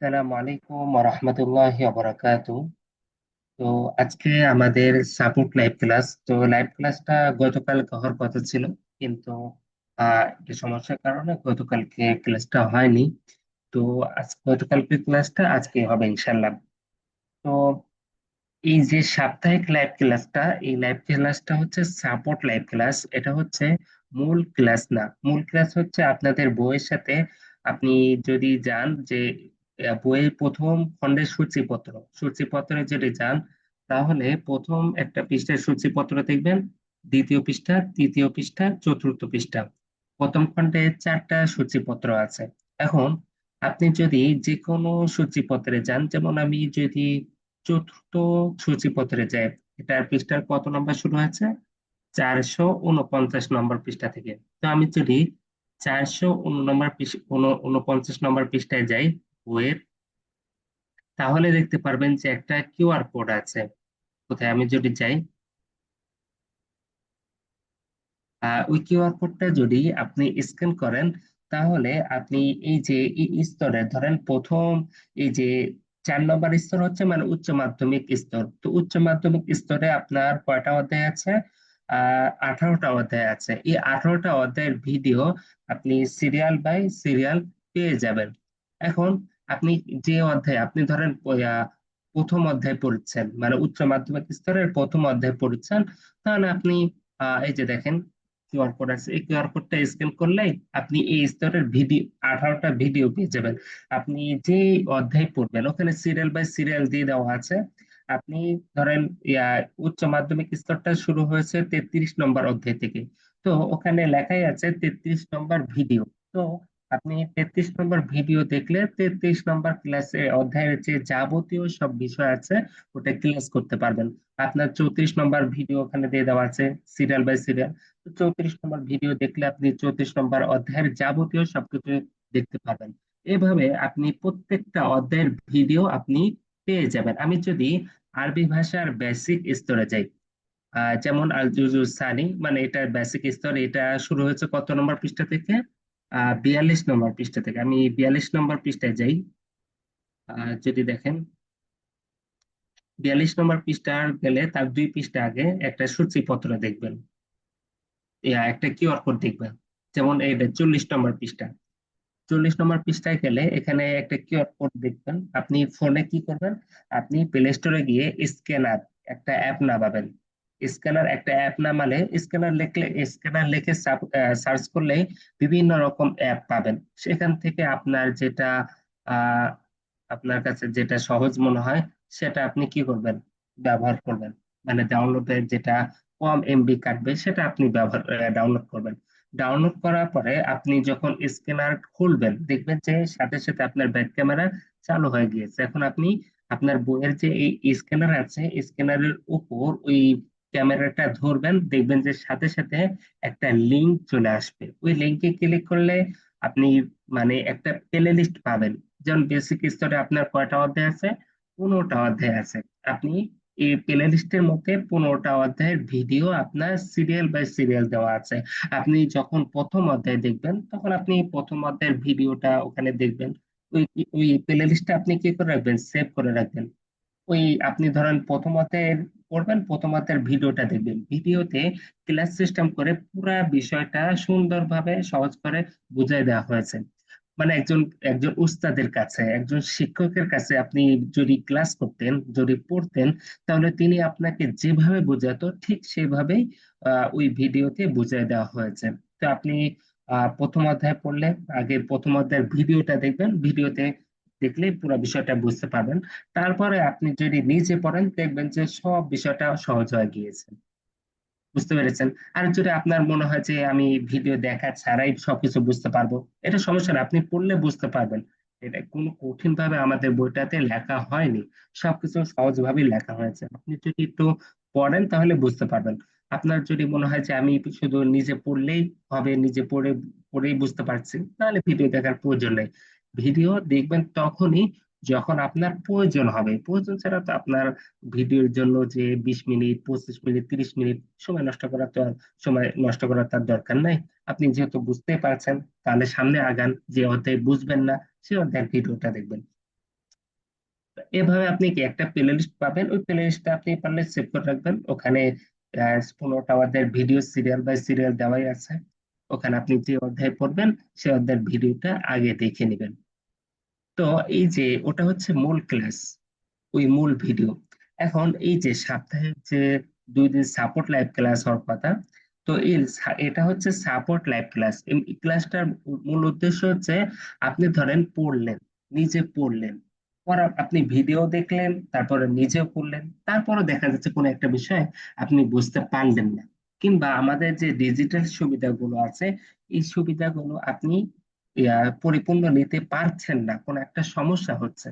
আসসালামু আলাইকুম ওয়া বারাকাতু। তো আজকে আমাদের সাপোর্ট লাইভ ক্লাস। তো লাইভ ক্লাসটা গতকাল হওয়ার কথা ছিল, কিন্তু একটা সমস্যার কারণে গতকালকে ক্লাসটা হয়নি। তো গতকালকে ক্লাসটা আজকে হবে ইনশাল্লাহ। তো এই যে সাপ্তাহিক লাইভ ক্লাসটা, এই লাইভ ক্লাসটা হচ্ছে সাপোর্ট লাইভ ক্লাস। এটা হচ্ছে মূল ক্লাস না। মূল ক্লাস হচ্ছে আপনাদের বইয়ের সাথে আপনি যদি যান যে বইয়ের প্রথম খণ্ডের সূচিপত্রে যদি যান, তাহলে প্রথম একটা পৃষ্ঠার সূচিপত্র দেখবেন, দ্বিতীয় পৃষ্ঠা, তৃতীয় পৃষ্ঠা, চতুর্থ পৃষ্ঠা। প্রথম খণ্ডে 4টা সূচিপত্র আছে। এখন আপনি যদি যে কোনো সূচিপত্রে যান, যেমন আমি যদি চতুর্থ সূচিপত্রে যায়, এটার পৃষ্ঠার কত নম্বর শুরু হয়েছে? 449 নম্বর পৃষ্ঠা থেকে। তো আমি যদি 449 নম্বর পৃষ্ঠায় যাই বইয়ের, তাহলে দেখতে পারবেন যে একটা কিউআর কোড আছে। কোথায় আমি যদি যাই, ওই কিউআর কোডটা যদি আপনি স্ক্যান করেন, তাহলে আপনি এই যে এই স্তরে ধরেন প্রথম, এই যে 4 নম্বর স্তর হচ্ছে মানে উচ্চ মাধ্যমিক স্তর। তো উচ্চ মাধ্যমিক স্তরে আপনার কয়টা অধ্যায় আছে? 18টা অধ্যায় আছে। এই 18টা অধ্যায়ের ভিডিও আপনি সিরিয়াল বাই সিরিয়াল পেয়ে যাবেন। এখন আপনি যে অধ্যায়, আপনি ধরেন প্রথম অধ্যায় পড়ছেন, মানে উচ্চ মাধ্যমিক স্তরের প্রথম অধ্যায় পড়ছেন, তাহলে আপনি এই যে দেখেন কিউআর কোড আছে, এই কিউআর কোডটা স্ক্যান করলেই আপনি এই স্তরের ভিডিও, 18টা ভিডিও পেয়ে যাবেন। আপনি যে অধ্যায় পড়বেন ওখানে সিরিয়াল বাই সিরিয়াল দিয়ে দেওয়া আছে। আপনি ধরেন উচ্চ মাধ্যমিক স্তরটা শুরু হয়েছে 33 নম্বর অধ্যায় থেকে। তো ওখানে লেখাই আছে 33 নম্বর ভিডিও। তো আপনি 33 নম্বর ভিডিও দেখলে 33 নম্বর ক্লাসে অধ্যায়ের যে যাবতীয় সব বিষয় আছে ওটা ক্লাস করতে পারবেন। আপনার 34 নম্বর ভিডিও ওখানে দিয়ে দেওয়া আছে সিরিয়াল বাই সিরিয়াল। 34 নম্বর ভিডিও দেখলে আপনি 34 নম্বর অধ্যায়ের যাবতীয় সবকিছু দেখতে পাবেন। এভাবে আপনি প্রত্যেকটা অধ্যায়ের ভিডিও আপনি পেয়ে যাবেন। আমি যদি আরবি ভাষার বেসিক স্তরে যাই, যেমন আল জুজু সানি, মানে এটা বেসিক স্তর, এটা শুরু হয়েছে কত নম্বর পৃষ্ঠা থেকে? 42 নম্বর পৃষ্ঠা থেকে। আমি 42 নম্বর পৃষ্ঠায় যাই। যদি দেখেন 42 নম্বর পৃষ্ঠা গেলে তার 2 পৃষ্ঠা আগে একটা সূচিপত্র দেখবেন, একটা কিউআর কোড দেখবেন। যেমন এটা 40 নম্বর পৃষ্ঠা। 40 নম্বর পৃষ্ঠায় গেলে এখানে একটা কিউআর কোড দেখবেন। আপনি ফোনে কি করবেন? আপনি প্লে স্টোরে গিয়ে স্ক্যানার একটা অ্যাপ নামাবেন। স্ক্যানার একটা অ্যাপ নামালে, স্ক্যানার লিখলে, স্ক্যানার লিখে সার্চ করলেই বিভিন্ন রকম অ্যাপ পাবেন। সেখান থেকে আপনার যেটা আহ আপনার কাছে যেটা সহজ মনে হয় সেটা আপনি কি করবেন? ব্যবহার করবেন। মানে ডাউনলোডের যেটা কম এমবি কাটবে সেটা আপনি ডাউনলোড করবেন। ডাউনলোড করার পরে আপনি যখন স্ক্যানার খুলবেন, দেখবেন যে সাথে সাথে আপনার ব্যাক ক্যামেরা চালু হয়ে গিয়েছে। এখন আপনি আপনার বইয়ের যে এই স্ক্যানার আছে, স্ক্যানারের উপর ওই ক্যামেরাটা ধরবেন, দেখবেন যে সাথে সাথে একটা লিংক চলে আসবে। ওই লিংকে ক্লিক করলে আপনি মানে একটা প্লে লিস্ট পাবেন। যেমন বেসিক স্তরে আপনার কয়টা অধ্যায় আছে? 15টা অধ্যায় আছে। আপনি এই প্লে লিস্টের মধ্যে 15টা অধ্যায়ের ভিডিও আপনার সিরিয়াল বাই সিরিয়াল দেওয়া আছে। আপনি যখন প্রথম অধ্যায় দেখবেন, তখন আপনি প্রথম অধ্যায়ের ভিডিওটা ওখানে দেখবেন। ওই ওই প্লে লিস্টটা আপনি কি করে রাখবেন? সেভ করে রাখবেন। ওই আপনি ধরেন প্রথম অধ্যায়ের পড়বেন, প্রথম অধ্যায়ের ভিডিওটা দেখবেন। ভিডিওতে ক্লাস সিস্টেম করে পুরা বিষয়টা সুন্দরভাবে সহজ করে বুঝাই দেওয়া হয়েছে। মানে একজন একজন উস্তাদের কাছে, একজন শিক্ষকের কাছে আপনি যদি ক্লাস করতেন, যদি পড়তেন, তাহলে তিনি আপনাকে যেভাবে বোঝাতো ঠিক সেভাবেই ওই ভিডিওতে বুঝাই দেওয়া হয়েছে। তো আপনি প্রথম অধ্যায় পড়লে আগে প্রথম অধ্যায়ের ভিডিওটা দেখবেন। ভিডিওতে দেখলে পুরো বিষয়টা বুঝতে পারবেন। তারপরে আপনি যদি নিজে পড়েন, দেখবেন যে সব বিষয়টা সহজ হয়ে গিয়েছে। বুঝতে পেরেছেন? আর যদি আপনার মনে হয় যে আমি ভিডিও দেখা ছাড়াই সবকিছু বুঝতে পারবো, এটা সমস্যা না, আপনি পড়লে বুঝতে পারবেন। এটা কোনো কঠিন ভাবে আমাদের বইটাতে লেখা হয়নি। সবকিছু সহজ ভাবেই লেখা হয়েছে। আপনি যদি একটু পড়েন তাহলে বুঝতে পারবেন। আপনার যদি মনে হয় যে আমি শুধু নিজে পড়লেই হবে, নিজে পড়ে পড়েই বুঝতে পারছি, তাহলে ভিডিও দেখার প্রয়োজন নেই। ভিডিও দেখবেন তখনই যখন আপনার প্রয়োজন হবে। প্রয়োজন ছাড়া তো আপনার ভিডিওর জন্য যে 20 মিনিট, 25 মিনিট, 30 মিনিট সময় নষ্ট করার তার দরকার নাই। আপনি যেহেতু বুঝতেই পারছেন, তাহলে সামনে আগান। যে অধ্যায় বুঝবেন না, সে অধ্যায়ের ভিডিওটা দেখবেন। এভাবে আপনি কি একটা প্লে লিস্ট পাবেন, ওই প্লে লিস্টটা আপনি পারলে সেভ করে রাখবেন। ওখানে 15টা অধ্যায়ের ভিডিও সিরিয়াল বাই সিরিয়াল দেওয়াই আছে। ওখানে আপনি যে অধ্যায় পড়বেন সেই অধ্যায়ের ভিডিওটা আগে দেখে নেবেন। তো এই যে ওটা হচ্ছে মূল ক্লাস, ওই মূল ভিডিও। এখন এই যে সাপ্তাহিক যে 2 দিন সাপোর্ট লাইভ ক্লাস হওয়ার কথা, তো এটা হচ্ছে সাপোর্ট লাইভ ক্লাস। এই ক্লাসটার মূল উদ্দেশ্য হচ্ছে আপনি ধরেন পড়লেন, নিজে পড়লেন, পড়া আপনি ভিডিও দেখলেন, তারপরে নিজেও পড়লেন, তারপরে দেখা যাচ্ছে কোনো একটা বিষয় আপনি বুঝতে পারলেন না, কিংবা আমাদের যে ডিজিটাল সুবিধাগুলো আছে এই সুবিধাগুলো আপনি পরিপূর্ণ নিতে পারছেন না, কোনো একটা সমস্যা হচ্ছে,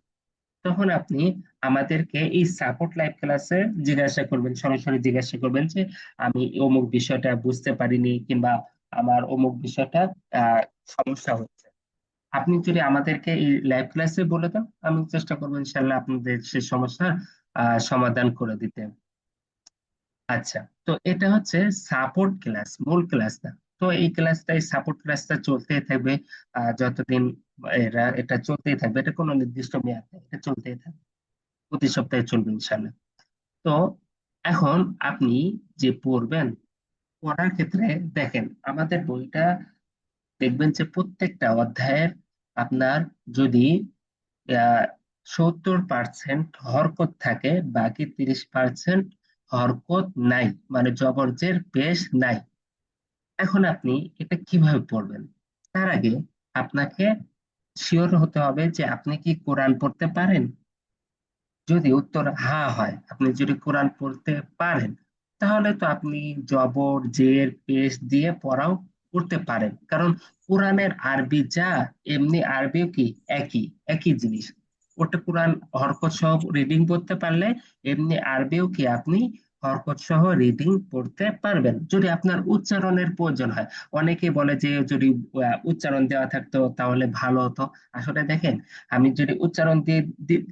তখন আপনি আমাদেরকে এই সাপোর্ট লাইভ ক্লাসে জিজ্ঞাসা করবেন, সরাসরি জিজ্ঞাসা করবেন যে আমি অমুক বিষয়টা বুঝতে পারিনি, কিংবা আমার অমুক বিষয়টা আহ সমস্যা হচ্ছে। আপনি যদি আমাদেরকে এই লাইভ ক্লাসে বলে দেন, আমি চেষ্টা করবো ইনশাল্লাহ আপনাদের সেই সমস্যার সমাধান করে দিতে। আচ্ছা, তো এটা হচ্ছে সাপোর্ট ক্লাস, মূল ক্লাস না। তো এই ক্লাসটা, এই সাপোর্ট ক্লাসটা চলতেই থাকবে যতদিন এটা চলতেই থাকবে, এটা কোনো নির্দিষ্ট মেয়াদ নেই, এটা চলতেই থাকবে, প্রতি সপ্তাহে চলবে ইনশাল্লাহ। তো এখন আপনি যে পড়বেন, পড়ার ক্ষেত্রে দেখেন আমাদের বইটা, দেখবেন যে প্রত্যেকটা অধ্যায়ের আপনার যদি 70% হরকত থাকে, বাকি 30% হরকত নাই, মানে জবরজের পেশ নাই। এখন আপনি এটা কিভাবে পড়বেন? তার আগে আপনাকে শিওর হতে হবে যে আপনি কি কোরআন পড়তে পারেন। যদি উত্তর হ্যাঁ হয়, আপনি যদি কোরআন পড়তে পারেন, তাহলে তো আপনি জবর জের পেশ দিয়ে পড়াও করতে পারেন, কারণ কোরআনের আরবি যা, এমনি আরবিও কি একই, একই জিনিস। ওটা কোরআন হরকত সহ রিডিং পড়তে পারলে এমনি আরবিও কি আপনি হরকত সহ রিডিং পড়তে পারবেন, যদি আপনার উচ্চারণের প্রয়োজন হয়। অনেকে বলে যে যদি উচ্চারণ দেওয়া থাকতো তাহলে ভালো হতো। আসলে দেখেন, আমি যদি উচ্চারণ দিয়ে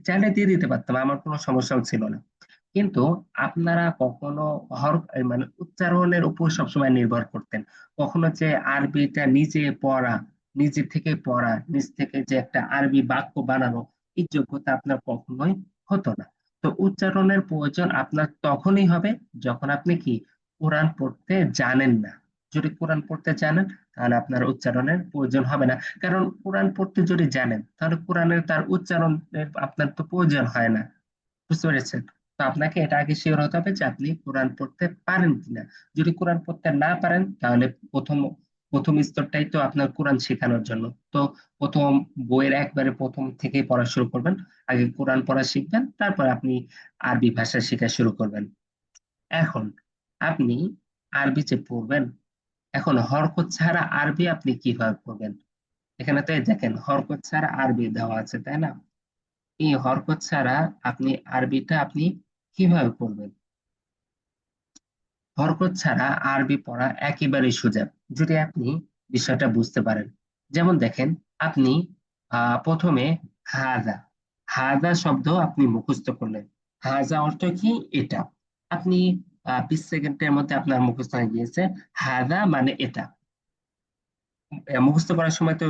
চাইলে দিয়ে দিতে পারতাম, আমার কোনো সমস্যাও ছিল না। কিন্তু আপনারা কখনো মানে উচ্চারণের উপর সবসময় নির্ভর করতেন। কখনো যে আরবিটা নিজে পড়া, নিজে থেকে পড়া, নিজ থেকে যে একটা আরবি বাক্য বানানো, এই যোগ্যতা আপনার কখনোই হতো না। তো উচ্চারণের প্রয়োজন আপনার তখনই হবে যখন আপনি কি কোরআন পড়তে জানেন না। যদি কোরআন পড়তে জানেন, তাহলে আপনার উচ্চারণের প্রয়োজন হবে না। কারণ কোরআন পড়তে যদি জানেন, তাহলে কোরআনের তার উচ্চারণের আপনার তো প্রয়োজন হয় না। বুঝতে পেরেছেন? তো আপনাকে এটা আগে শিওর হতে হবে যে আপনি কোরআন পড়তে পারেন কিনা। যদি কোরআন পড়তে না পারেন, তাহলে প্রথম প্রথম স্তরটাই তো আপনার কোরআন শেখানোর জন্য। তো প্রথম বইয়ের একবারে প্রথম থেকেই পড়া শুরু করবেন। আগে কোরআন পড়া শিখবেন, তারপর আপনি আরবি ভাষা শেখা শুরু করবেন। এখন আপনি আরবি যে পড়বেন, এখন হরকত ছাড়া আরবি আপনি কিভাবে পড়বেন? এখানে তো এই দেখেন হরকত ছাড়া আরবি দেওয়া আছে, তাই না? এই হরকত ছাড়া আপনি আরবিটা আপনি কিভাবে পড়বেন? হরকত ছাড়া আরবি পড়া একেবারেই সোজা, যদি আপনি বিষয়টা বুঝতে পারেন। যেমন দেখেন, আপনি প্রথমে হাজা, হাজা শব্দ আপনি মুখস্থ করলেন। হাজা অর্থ কি? এটা। আপনি 20 সেকেন্ডের মধ্যে আপনার মুখস্থ হয়ে গিয়েছে, হাজা মানে এটা। মুখস্থ করার সময় তো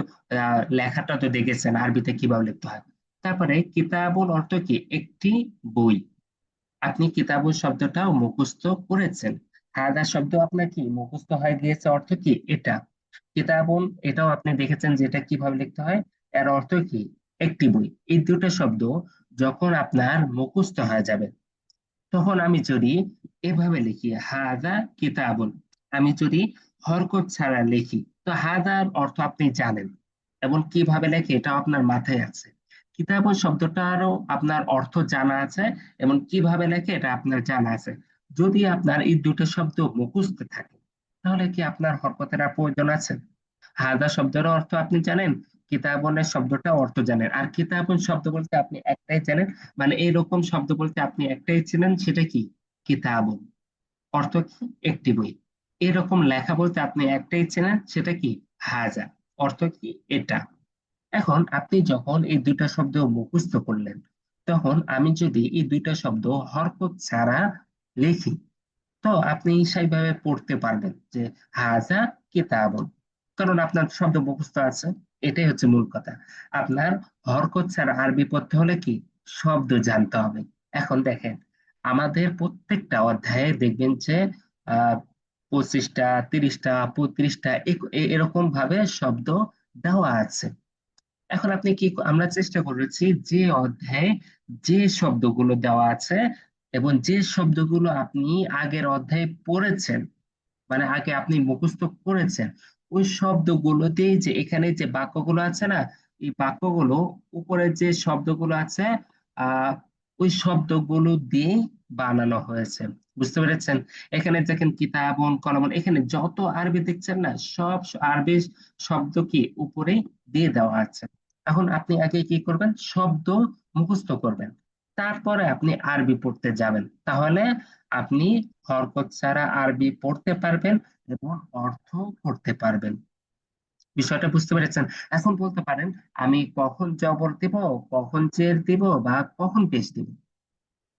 লেখাটা তো দেখেছেন আরবিতে কিভাবে লিখতে হয়। তারপরে কিতাবুল অর্থ কি? একটি বই। আপনি কিতাবুল শব্দটাও মুখস্থ করেছেন। হাদা শব্দ আপনার কি মুখস্থ হয়ে গিয়েছে, অর্থ কি? এটা। কিতাবুন এটাও আপনি দেখেছেন যে এটা কিভাবে লিখতে হয়, এর অর্থ কি? একটি বই। এই দুটো শব্দ যখন আপনার মুখস্থ হয়ে যাবে, তখন আমি যদি এভাবে লিখি হাদা কিতাবুন, আমি যদি হরকত ছাড়া লিখি, তো হাদার অর্থ আপনি জানেন এবং কিভাবে লেখে এটাও আপনার মাথায় আছে। কিতাবুন শব্দটারও আপনার অর্থ জানা আছে এবং কিভাবে লেখে এটা আপনার জানা আছে। যদি আপনার এই দুটো শব্দ মুখস্থ থাকে, তাহলে কি আপনার হরকতের আর প্রয়োজন আছে? হাদা শব্দের অর্থ আপনি জানেন, কিতাবনের শব্দটা অর্থ জানেন, আর কিতাবন শব্দ বলতে আপনি একটাই জানেন, মানে এইরকম শব্দ বলতে আপনি একটাই চেনেন, সেটা কি? কিতাবন। অর্থ কি? একটি বই। এরকম লেখা বলতে আপনি একটাই চেনেন, সেটা কি? হাজা। অর্থ কি? এটা। এখন আপনি যখন এই দুইটা শব্দ মুখস্থ করলেন, তখন আমি যদি এই দুইটা শব্দ হরকত ছাড়া লিখি, তো আপনি সেইভাবে পড়তে পারবেন যে হাজা কিতাবুন, কারণ আপনার শব্দ মুখস্থ আছে। এটাই হচ্ছে মূল কথা। আপনার হরকত ছাড়া আরবি পড়তে হলে কি শব্দ জানতে হবে। এখন দেখেন, আমাদের প্রত্যেকটা অধ্যায়ে দেখবেন যে 25টা, 30টা, 35টা এরকম ভাবে শব্দ দেওয়া আছে। এখন আপনি কি, আমরা চেষ্টা করেছি যে অধ্যায়ে যে শব্দগুলো দেওয়া আছে এবং যে শব্দগুলো আপনি আগের অধ্যায়ে পড়েছেন, মানে আগে আপনি মুখস্থ করেছেন, ওই শব্দগুলোতেই যে এখানে যে বাক্যগুলো আছে না, এই বাক্যগুলো উপরে যে শব্দগুলো আছে আহ ওই শব্দগুলো দিয়ে বানানো হয়েছে। বুঝতে পেরেছেন? এখানে দেখেন কিতাবুন, কলমুন, এখানে যত আরবি দেখছেন না, সব আরবি শব্দ কি উপরেই দিয়ে দেওয়া আছে। এখন আপনি আগে কি করবেন, শব্দ মুখস্থ করবেন, তারপরে আপনি আরবি পড়তে যাবেন। তাহলে আপনি হরকত ছাড়া আরবি পড়তে পারবেন এবং অর্থ পড়তে পারবেন। বিষয়টা বুঝতে পেরেছেন? এখন বলতে পারেন, আমি কখন জবর দিব, কখন জের দিব, বা কখন পেশ দিব।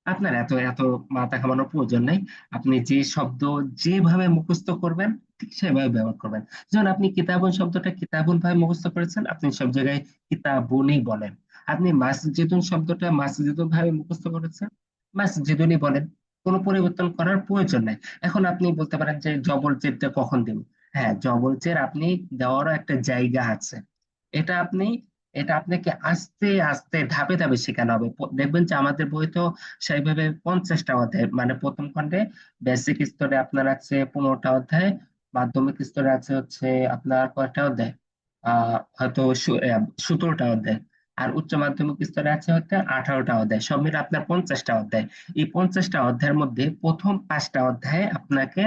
আপনার এত এত মাথা ঘামানোর প্রয়োজন নেই। আপনি যে শব্দ যেভাবে মুখস্থ করবেন ঠিক সেভাবে ব্যবহার করবেন। যেমন আপনি কিতাবুন শব্দটা কিতাবুন ভাবে মুখস্থ করেছেন, আপনি সব জায়গায় কিতাবুনই বলেন। আপনি মাসজিদুন শব্দটা মাসজিদুন ভাবে মুখস্থ করেছেন, মাসজিদুনই বলেন। কোনো পরিবর্তন করার প্রয়োজন নাই। এখন আপনি বলতে পারেন যে জবর জেরটা কখন দেব। হ্যাঁ, জবর জের আপনি দেওয়ারও একটা জায়গা আছে। এটা আপনি এটা আপনাকে আস্তে আস্তে ধাপে ধাপে শেখানো হবে। দেখবেন যে আমাদের বই তো সেইভাবে 50টা অধ্যায়, মানে প্রথম খণ্ডে বেসিক স্তরে আপনার আছে 15টা অধ্যায়, মাধ্যমিক স্তরে আছে হচ্ছে আপনার কয়টা অধ্যায়, হয়তো 17টা অধ্যায়, আর উচ্চ মাধ্যমিক স্তরে আছে হচ্ছে 18টা অধ্যায়, সব মিলে আপনার 50টা অধ্যায়। এই 50টা অধ্যায়ের মধ্যে প্রথম 5টা অধ্যায়ে আপনাকে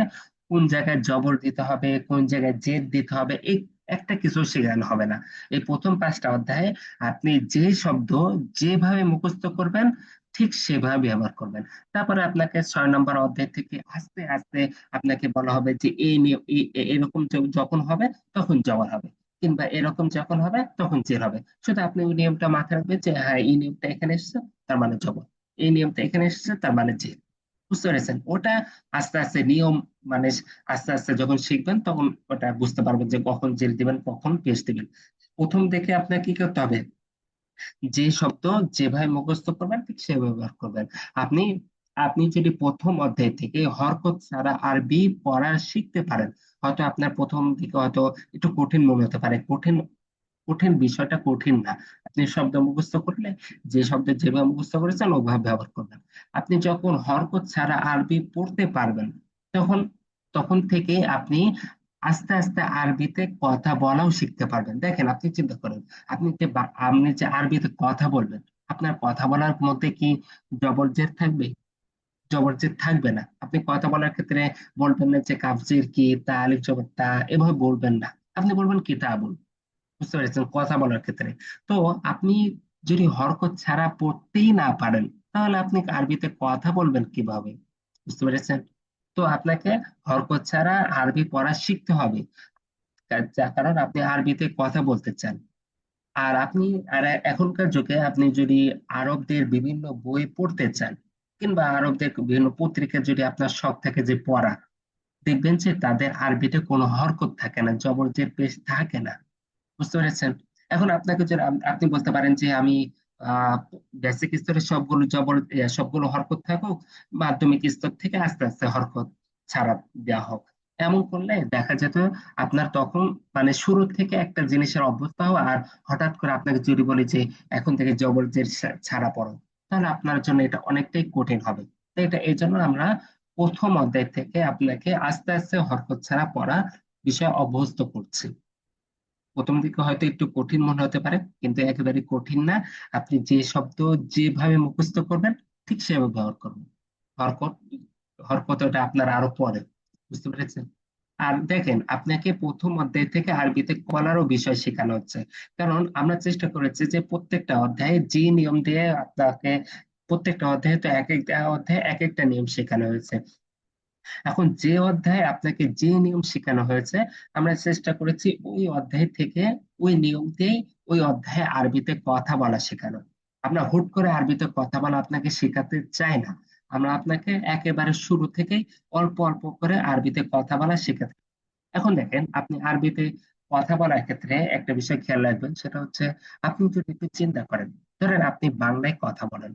কোন জায়গায় জবর দিতে হবে, কোন জায়গায় জেদ দিতে হবে, এই একটা কিছু শেখানো হবে না। এই প্রথম 5টা অধ্যায়ে আপনি যে শব্দ যেভাবে মুখস্থ করবেন ঠিক সেভাবে ব্যবহার করবেন। তারপরে আপনাকে 6 নম্বর অধ্যায় থেকে আস্তে আস্তে আপনাকে বলা হবে যে এই নিয়ম, এরকম যখন হবে তখন জবর হবে, কিংবা এরকম যখন হবে তখন জের হবে। শুধু আপনি ওই নিয়মটা মাথায় রাখবেন যে হ্যাঁ, এই নিয়মটা এখানে এসেছে তার মানে জবর, এই নিয়মটা এখানে এসেছে তার মানে জের। বুঝতে পেরেছেন? ওটা আস্তে আস্তে নিয়ম, মানে আস্তে আস্তে যখন শিখবেন তখন ওটা বুঝতে পারবেন যে কখন জের দিবেন, কখন পেশ দিবেন। প্রথম দেখে আপনার কি করতে হবে, যে শব্দ যেভাবে মুখস্থ করবেন ঠিক সেভাবে ব্যবহার করবেন। আপনি আপনি যদি প্রথম অধ্যায় থেকে হরকত ছাড়া আরবি পড়া শিখতে পারেন, হয়তো আপনার প্রথম দিকে হয়তো একটু কঠিন মনে হতে পারে। কঠিন কঠিন বিষয়টা কঠিন না। আপনি শব্দ মুখস্থ করলে যে শব্দ যেভাবে মুখস্থ করেছেন ওভাবে ব্যবহার করবেন। আপনি যখন হরকত ছাড়া আরবি পড়তে পারবেন, তখন তখন থেকে আপনি আস্তে আস্তে আরবিতে কথা বলাও শিখতে পারবেন। দেখেন, আপনি চিন্তা করেন, আপনি যে আরবিতে কথা বলবেন, আপনার কথা বলার মধ্যে কি জবরজের থাকবে? জবরজের থাকবে না। আপনি কথা বলার ক্ষেত্রে বলবেন না যে কাফজির কি, তা আলিফ জবর তা, এভাবে বলবেন না। আপনি বলবেন কিতাবুন। বুঝতে পেরেছেন? কথা বলার ক্ষেত্রে। তো আপনি যদি হরকত ছাড়া পড়তেই না পারেন, তাহলে আপনি আরবিতে কথা বলবেন কিভাবে? বুঝতে পেরেছেন? তো আপনাকে হরকত ছাড়া আরবি পড়া শিখতে হবে, যার কারণ আপনি আরবিতে কথা বলতে চান। আর আপনি, আর এখনকার যুগে আপনি যদি আরবদের বিভিন্ন বই পড়তে চান, কিংবা আরবদের বিভিন্ন পত্রিকা যদি আপনার শখ থাকে যে পড়া, দেখবেন যে তাদের আরবিতে কোনো হরকত থাকে না, জবরজের পেশ থাকে না। বুঝতে পেরেছেন? এখন আপনাকে যদি আপনি বলতে পারেন যে আমি আহ বেসিক স্তরে সবগুলো সবগুলো হরকত থাকুক, মাধ্যমিক স্তর থেকে আস্তে আস্তে হরকত ছাড়া দেওয়া হোক। এমন করলে দেখা যেত আপনার তখন, মানে শুরু থেকে একটা জিনিসের অভ্যস্ত হওয়া, আর হঠাৎ করে আপনাকে যদি বলি যে এখন থেকে জবরজের ছাড়া পড়ো, তাহলে আপনার জন্য এটা অনেকটাই কঠিন হবে। তো এটা এই জন্য আমরা প্রথম অধ্যায় থেকে আপনাকে আস্তে আস্তে হরকত ছাড়া পড়া বিষয় অভ্যস্ত করছি। প্রথম দিকে হয়তো একটু কঠিন মনে হতে পারে, কিন্তু একেবারে কঠিন না। আপনি যে শব্দ যেভাবে মুখস্থ করবেন ঠিক সেভাবে ব্যবহার করবেন। হরকত হরকতটা আপনার আরো পরে। বুঝতে পেরেছেন? আর দেখেন, আপনাকে প্রথম অধ্যায় থেকে আরবিতে কলারও বিষয় শেখানো হচ্ছে। কারণ আমরা চেষ্টা করেছি যে প্রত্যেকটা অধ্যায়ে যে নিয়ম দিয়ে আপনাকে, প্রত্যেকটা অধ্যায়ে তো এক একটা অধ্যায়ে এক একটা নিয়ম শেখানো হয়েছে। এখন যে অধ্যায়ে আপনাকে যে নিয়ম শেখানো হয়েছে, আমরা চেষ্টা করেছি ওই অধ্যায় থেকে ওই নিয়ম দিয়েই ওই অধ্যায়ে আরবিতে কথা বলা শেখানো। আমরা হুট করে আরবিতে কথা বলা আপনাকে শেখাতে চাই না। আমরা আপনাকে একেবারে শুরু থেকেই অল্প অল্প করে আরবিতে কথা বলা শেখাতে। এখন দেখেন, আপনি আরবিতে কথা বলার ক্ষেত্রে একটা বিষয় খেয়াল রাখবেন, সেটা হচ্ছে আপনি যদি একটু চিন্তা করেন, ধরেন আপনি বাংলায় কথা বলেন,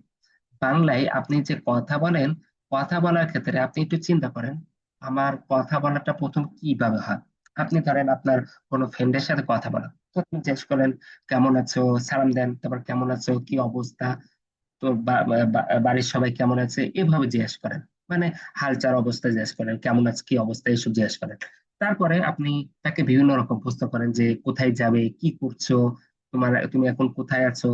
বাংলায় আপনি যে কথা বলেন, কথা বলার ক্ষেত্রে আপনি একটু চিন্তা করেন আমার কথা বলাটা প্রথম কিভাবে হয়। আপনি ধরেন আপনার কোনো ফ্রেন্ডের সাথে কথা বলেন, প্রথম জিজ্ঞেস করেন কেমন আছো, সালাম দেন, তারপর কেমন আছো, কি অবস্থা, তো বাড়ির সবাই কেমন আছে, এভাবে জিজ্ঞেস করেন। মানে হালচাল অবস্থা জিজ্ঞেস করেন, কেমন আছে, কি অবস্থা, এইসব জিজ্ঞেস করেন। তারপরে আপনি তাকে বিভিন্ন রকম প্রশ্ন করেন যে কোথায় যাবে, কি করছো, তুমি এখন কোথায় আছো,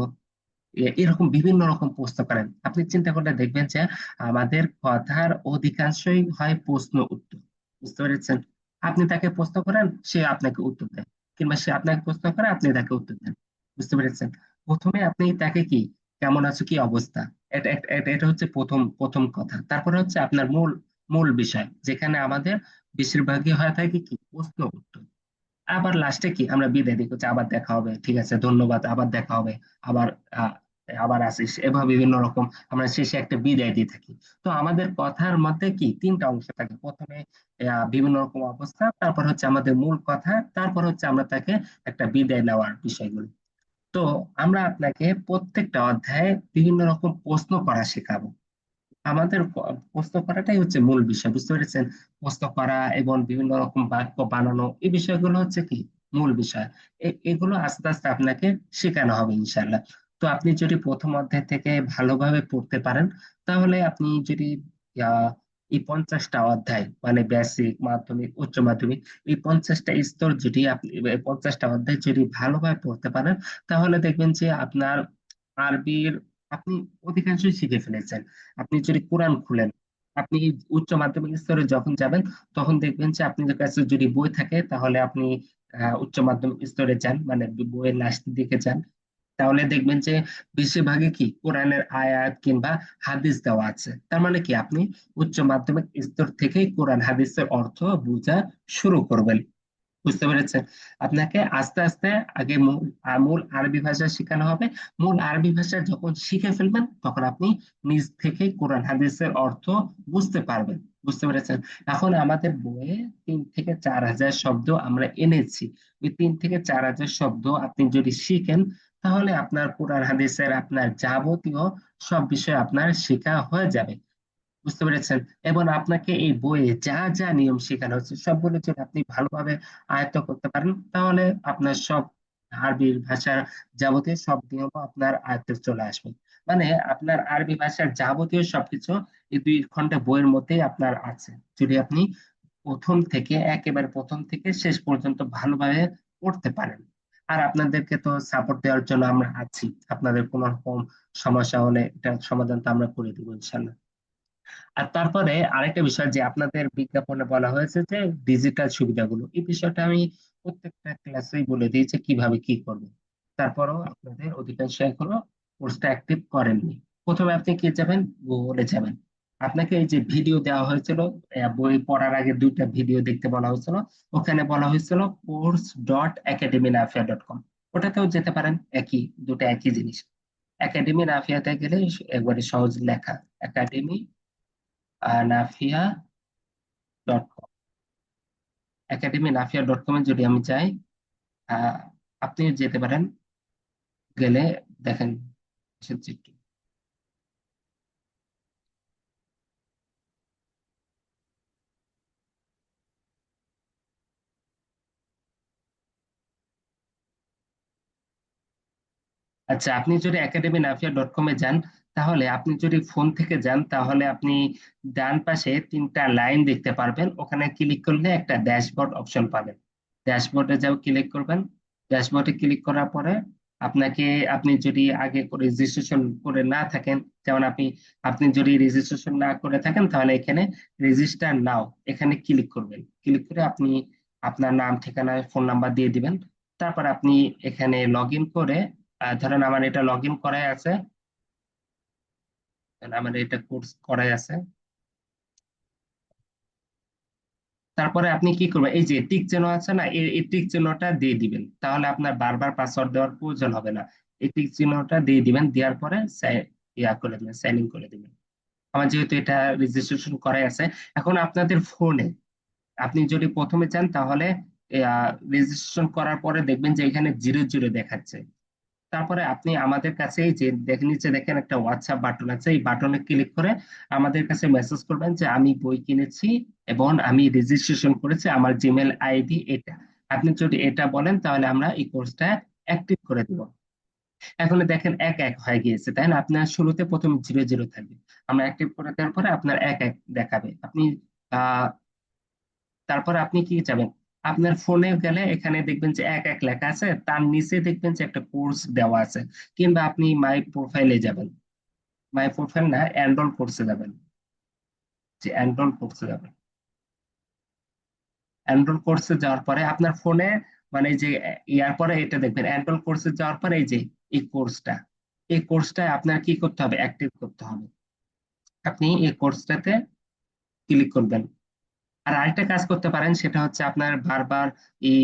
এরকম বিভিন্ন রকম প্রশ্ন করেন। আপনি চিন্তা করলে দেখবেন যে আমাদের কথার অধিকাংশই হয় প্রশ্ন উত্তর। বুঝতে পেরেছেন? আপনি তাকে প্রশ্ন করেন, সে আপনাকে উত্তর দেয়, কিংবা সে আপনাকে প্রশ্ন করে, আপনি তাকে উত্তর দেন। বুঝতে পেরেছেন? প্রথমে আপনি তাকে কি, কেমন আছো, কি অবস্থা, এটা হচ্ছে প্রথম প্রথম কথা। তারপরে হচ্ছে আপনার মূল মূল বিষয়, যেখানে আমাদের বেশিরভাগই হয়ে থাকে কি প্রশ্ন উত্তর। আবার লাস্টে কি আমরা বিদায় দিই, হচ্ছে আবার দেখা হবে, ঠিক আছে, ধন্যবাদ, আবার দেখা হবে, আবার আহ, আবার আসিস, এভাবে বিভিন্ন রকম আমরা শেষে একটা বিদায় দিয়ে থাকি। তো আমাদের কথার মধ্যে কি তিনটা অংশ থাকে। প্রথমে বিভিন্ন রকম অবস্থা, তারপর হচ্ছে আমাদের মূল কথা, তারপর হচ্ছে আমরা তাকে একটা বিদায় নেওয়ার বিষয়গুলো। তো আমরা আপনাকে প্রত্যেকটা অধ্যায়ে বিভিন্ন রকম প্রশ্ন করা শেখাবো। আমাদের প্রশ্ন করাটাই হচ্ছে মূল বিষয়। বুঝতে পেরেছেন? প্রশ্ন করা এবং বিভিন্ন রকম বাক্য বানানো, এই বিষয়গুলো হচ্ছে কি মূল বিষয়। এগুলো আস্তে আস্তে আপনাকে শেখানো হবে ইনশাল্লাহ। তো আপনি যদি প্রথম অধ্যায় থেকে ভালোভাবে পড়তে পারেন, তাহলে আপনি যদি আহ এই 50টা অধ্যায়, মানে বেসিক, মাধ্যমিক, উচ্চ মাধ্যমিক, এই 50টা স্তর যদি আপনি, এই 50টা অধ্যায় যদি ভালোভাবে পড়তে পারেন, তাহলে দেখবেন যে আপনার আরবির আপনি অধিকাংশই শিখে ফেলেছেন। আপনি যদি কোরআন খুলেন, আপনি উচ্চ মাধ্যমিক স্তরে যখন যাবেন, তখন দেখবেন যে আপনার কাছে যদি বই থাকে, তাহলে আপনি উচ্চ মাধ্যমিক স্তরে যান, মানে বইয়ের লাস্টের দিকে যান, তাহলে দেখবেন যে বেশিরভাগই কি কোরআনের আয়াত কিংবা হাদিস দেওয়া আছে। তার মানে কি আপনি উচ্চ মাধ্যমিক স্তর থেকেই কোরআন হাদিসের অর্থ বোঝা শুরু করবেন। বুঝতে পেরেছেন? আপনাকে আস্তে আস্তে আগে মূল আরবি ভাষা শেখানো হবে। মূল আরবি ভাষা যখন শিখে ফেলবেন, তখন আপনি নিজ থেকেই কোরআন হাদিসের অর্থ বুঝতে পারবেন। বুঝতে পেরেছেন? এখন আমাদের বইয়ে 3 থেকে 4 হাজার শব্দ আমরা এনেছি। ওই 3 থেকে 4 হাজার শব্দ আপনি যদি শিখেন, তাহলে আপনার কোরআন হাদিসের আপনার যাবতীয় সব বিষয় আপনার শেখা হয়ে যাবে। বুঝতে পেরেছেন? এবং আপনাকে এই বইয়ে যা যা নিয়ম শেখানো হচ্ছে, সবগুলো যদি আপনি ভালোভাবে আয়ত্ত করতে পারেন, তাহলে আপনার সব আরবি ভাষার যাবতীয় সব নিয়ম আপনার আয়ত্তে চলে আসবে। মানে আপনার আরবি ভাষার যাবতীয় সবকিছু এই 2 খন্ডে বইয়ের মধ্যেই আপনার আছে, যদি আপনি একেবারে প্রথম থেকে শেষ পর্যন্ত ভালোভাবে পড়তে পারেন। আর আপনাদেরকে তো সাপোর্ট দেওয়ার জন্য আমরা আছি। আপনাদের কোনো রকম সমস্যা হলে এটা সমাধান তো আমরা করে দেবো ইনশাল্লাহ। আর তারপরে আরেকটা বিষয়, যে আপনাদের বিজ্ঞাপনে বলা হয়েছে যে ডিজিটাল সুবিধাগুলো, এই বিষয়টা আমি প্রত্যেকটা ক্লাসেই বলে দিয়েছি কিভাবে কি করবে। তারপরেও আপনাদের অধিকাংশ এখনো কোর্সটা অ্যাক্টিভ করেননি। প্রথমে আপনি কি যাবেন, গুগলে যাবেন। আপনাকে এই যে ভিডিও দেওয়া হয়েছিল, বই পড়ার আগে 2টা ভিডিও দেখতে বলা হয়েছিল। ওখানে বলা হয়েছিল course.academynafiya.com, ওটাতেও যেতে পারেন, দুটো একই জিনিস। একাডেমি নাফিয়াতে গেলে একবারে সহজ লেখা, একাডেমি নাফিয়া.com, একাডেমি নাফিয়া.com এ যদি আমি যাই, আহ, আপনি যেতে পারেন, গেলে দেখেন এসেছে একটু। আচ্ছা, আপনি যদি একাডেমি নাফিয়া.com-এ যান, তাহলে আপনি যদি ফোন থেকে যান, তাহলে আপনি ডান পাশে 3টা লাইন দেখতে পারবেন। ওখানে ক্লিক করলে একটা ড্যাশবোর্ড অপশন পাবেন। ড্যাশবোর্ডে যাও, ক্লিক করবেন। ড্যাশবোর্ডে ক্লিক করার পরে আপনাকে, আপনি যদি আগে রেজিস্ট্রেশন করে না থাকেন, যেমন আপনি আপনি যদি রেজিস্ট্রেশন না করে থাকেন, তাহলে এখানে রেজিস্টার নাও, এখানে ক্লিক করবেন। ক্লিক করে আপনি আপনার নাম, ঠিকানা, ফোন নাম্বার দিয়ে দিবেন। তারপর আপনি এখানে লগ ইন করে, ধরেন আমার এটা লগ ইন করাই আছে, ধরেন আমার এটা কোর্স করাই আছে। তারপরে আপনি কি করবেন, এই যে টিক চিহ্ন আছে না, এই টিক চিহ্নটা দিয়ে দিবেন, তাহলে আপনার বারবার পাসওয়ার্ড দেওয়ার প্রয়োজন হবে না। এই টিক চিহ্নটা দিয়ে দিবেন, দেওয়ার পরে ইয়া করে দিবেন, সাইন ইন করে দিবেন। আমার যেহেতু এটা রেজিস্ট্রেশন করাই আছে। এখন আপনাদের ফোনে আপনি যদি প্রথমে চান, তাহলে রেজিস্ট্রেশন করার পরে দেখবেন যে এখানে 00 দেখাচ্ছে। তারপরে আপনি আমাদের কাছে এই যে দেখেন, নিচে দেখেন একটা হোয়াটসঅ্যাপ বাটন আছে, এই বাটনে ক্লিক করে আমাদের কাছে মেসেজ করবেন যে আমি বই কিনেছি এবং আমি রেজিস্ট্রেশন করেছি, আমার জিমেল আইডি এটা। আপনি যদি এটা বলেন তাহলে আমরা এই কোর্সটা অ্যাক্টিভ করে দিব। এখন দেখেন এক এক হয়ে গিয়েছে, তাই না? আপনার শুরুতে প্রথম 00 থাকবে, আমরা অ্যাক্টিভ করে দেওয়ার পরে আপনার এক এক দেখাবে। আপনি আহ তারপরে আপনি কি যাবেন, আপনার ফোনে গেলে এখানে দেখবেন যে এক এক লেখা আছে, তার নিচে দেখবেন যে একটা কোর্স দেওয়া আছে। কিংবা আপনি মাই প্রোফাইলে যাবেন, মাই প্রোফাইল না, এনরোল কোর্সে যাবেন, যে এনরোল কোর্সে যাবেন। এনরোল কোর্সে যাওয়ার পরে আপনার ফোনে মানে এই যে ইয়ার পরে এটা দেখবেন, এনরোল কোর্সে যাওয়ার পরে এই যে এই কোর্সটা, এই কোর্সটা আপনার কি করতে হবে, অ্যাক্টিভ করতে হবে। আপনি এই কোর্সটাতে ক্লিক করবেন। আর আরেকটা কাজ করতে পারেন, সেটা হচ্ছে আপনার বারবার এই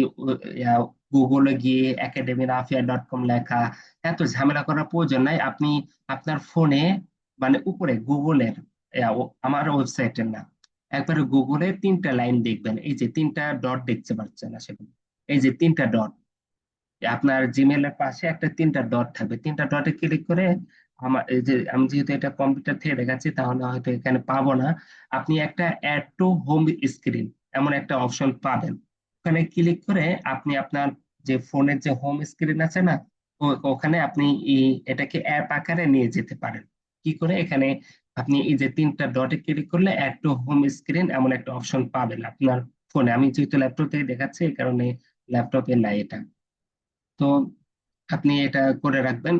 গুগলে গিয়ে academyafia.com লেখা, এত ঝামেলা করার প্রয়োজন নাই। আপনি আপনার ফোনে মানে উপরে গুগলের আমার ওয়েবসাইটের না, একবারে গুগলে 3টা লাইন দেখবেন, এই যে 3টা ডট দেখতে পাচ্ছেন না সেখানে, এই যে 3টা ডট, আপনার জিমেলের পাশে একটা 3টা ডট থাকবে, 3টা ডটে ক্লিক করে আমার এই যে আমি যেহেতু এটা কম্পিউটার থেকে দেখাচ্ছি তাহলে হয়তো এখানে পাবো না, আপনি একটা অ্যাড টু হোম স্ক্রিন এমন একটা অপশন পাবেন। ওখানে ক্লিক করে আপনি আপনার যে ফোনের যে হোম স্ক্রিন আছে না, ওখানে আপনি এটাকে অ্যাপ আকারে নিয়ে যেতে পারেন। কি করে, এখানে আপনি এই যে 3টা ডটে ক্লিক করলে অ্যাড টু হোম স্ক্রিন এমন একটা অপশন পাবেন আপনার ফোনে। আমি যেহেতু ল্যাপটপ থেকে দেখাচ্ছি এই কারণে ল্যাপটপে নাই এটা। তো আপনি এটা করে রাখবেন,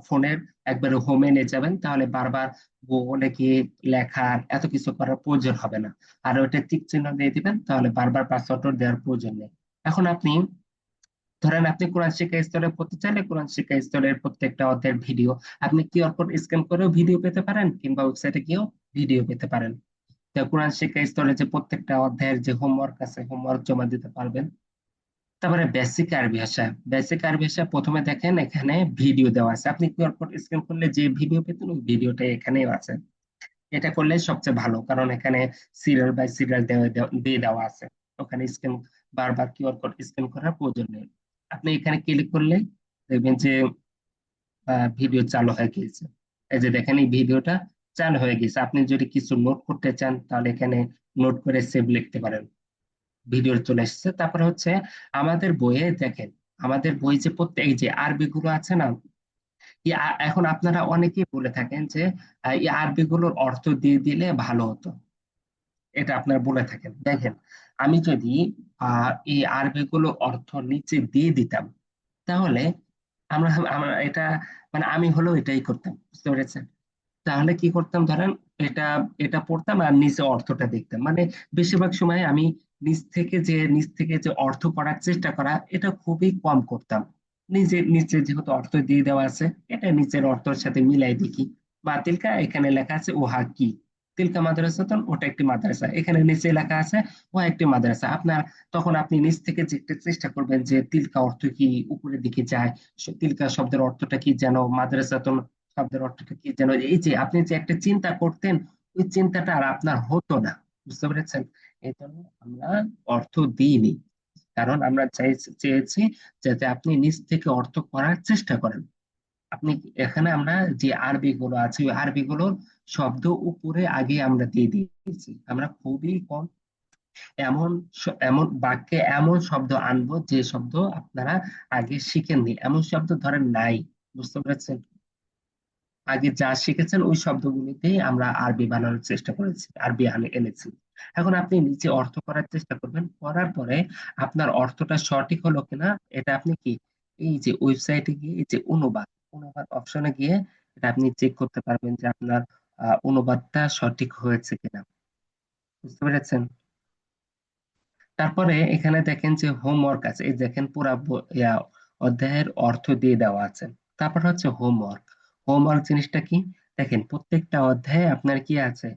ফোনের একবারে হোমে নিয়ে যাবেন, তাহলে বারবার গুগলে গিয়ে লেখার এত কিছু করার প্রয়োজন হবে না। আর ওটা টিক চিহ্ন দিয়ে দিবেন, তাহলে বারবার পাসওয়ার্ড দেওয়ার প্রয়োজন নেই। এখন আপনি ধরেন আপনি কোরআন শিক্ষা স্তরে পড়তে চাইলে কোরআন শিক্ষা স্তরের প্রত্যেকটা অধ্যায়ের ভিডিও আপনি কিউআর কোড স্ক্যান করেও ভিডিও পেতে পারেন, কিংবা ওয়েবসাইটে গিয়েও ভিডিও পেতে পারেন। তো কোরআন শিক্ষা স্তরে যে প্রত্যেকটা অধ্যায়ের যে হোমওয়ার্ক আছে, হোমওয়ার্ক জমা দিতে পারবেন। তারপরে বেসিক আরবি ভাষা, বেসিক আরবি ভাষা প্রথমে দেখেন এখানে ভিডিও দেওয়া আছে, আপনি কিউআর কোড স্ক্যান করলে যে ভিডিও পেতেন ওই ভিডিওটা এখানেও আছে। এটা করলে সবচেয়ে ভালো, কারণ এখানে সিরিয়াল বাই সিরিয়াল দিয়ে দেওয়া আছে। ওখানে স্ক্যান, বারবার কিউআর কোড স্ক্যান করার প্রয়োজন নেই। আপনি এখানে ক্লিক করলে দেখবেন যে ভিডিও চালু হয়ে গিয়েছে। এই যে দেখেন এই ভিডিওটা চালু হয়ে গেছে। আপনি যদি কিছু নোট করতে চান তাহলে এখানে নোট করে সেভ লিখতে পারেন, ভিডিও চলে এসেছে। তারপরে হচ্ছে আমাদের বইয়ে দেখেন, আমাদের বই যে প্রত্যেক এই যে আরবি গুলো আছে না, এখন আপনারা অনেকেই বলে থাকেন যে এই আরবি গুলোর অর্থ দিয়ে দিলে ভালো হতো, এটা আপনারা বলে থাকেন। দেখেন, আমি যদি এই আরবি গুলোর অর্থ নিচে দিয়ে দিতাম তাহলে আমরা আমরা এটা মানে আমি হলেও এটাই করতাম, বুঝতে পেরেছেন? তাহলে কি করতাম, ধরেন এটা এটা পড়তাম আর নিচে অর্থটা দেখতাম, মানে বেশিরভাগ সময় আমি নিচ থেকে যে অর্থ করার চেষ্টা করা এটা খুবই কম করতাম। নিজে নিচে যেহেতু অর্থ দিয়ে দেওয়া আছে, এটা নিচের অর্থের সাথে মিলাই দেখি। বা তিলকা এখানে লেখা আছে ওহা কি, তিলকা মাদ্রাসাতুন, ওটা একটি মাদ্রাসা, এখানে নিচে লেখা আছে ওহা একটি মাদ্রাসা। আপনার তখন আপনি নিচ থেকে দেখতে চেষ্টা করবেন যে তিলকা অর্থ কি, উপরের দিকে যায় তিলকা শব্দের অর্থটা কি, যেন মাদ্রাসাতুন শব্দের অর্থটা কি যেন, এই যে আপনি যে একটা চিন্তা করতেন ওই চিন্তাটা আর আপনার হতো না, বুঝতে পেরেছেন? এই জন্য আমরা অর্থ দিইনি, কারণ আমরা চেয়েছি যাতে আপনি নিজ থেকে অর্থ করার চেষ্টা করেন। আপনি এখানে আমরা যে আরবি গুলো আছে ওই আরবি গুলোর শব্দ উপরে আগে আমরা দিয়ে দিয়েছি। আমরা খুবই কম এমন এমন বাক্যে এমন শব্দ আনবো যে শব্দ আপনারা আগে শিখেননি, এমন শব্দ ধরেন নাই, বুঝতে পেরেছেন? আগে যা শিখেছেন ওই শব্দগুলোতেই আমরা আরবি বানানোর চেষ্টা করেছি, আরবি এনেছি। এখন আপনি নিচে অর্থ করার চেষ্টা করবেন, করার পরে আপনার অর্থটা সঠিক হলো কিনা এটা আপনি কি এই যে ওয়েবসাইটে গিয়ে এই যে অনুবাদ, অনুবাদ অপশনে গিয়ে এটা আপনি চেক করতে পারবেন যে আপনার অনুবাদটা সঠিক হয়েছে কিনা, বুঝতে পেরেছেন? তারপরে এখানে দেখেন যে হোমওয়ার্ক আছে, এই দেখেন পুরা অধ্যায়ের অর্থ দিয়ে দেওয়া আছে। তারপর হচ্ছে হোমওয়ার্ক। হোমওয়ার্ক জিনিসটা কি, দেখেন প্রত্যেকটা অধ্যায়ে আপনার কি আছে,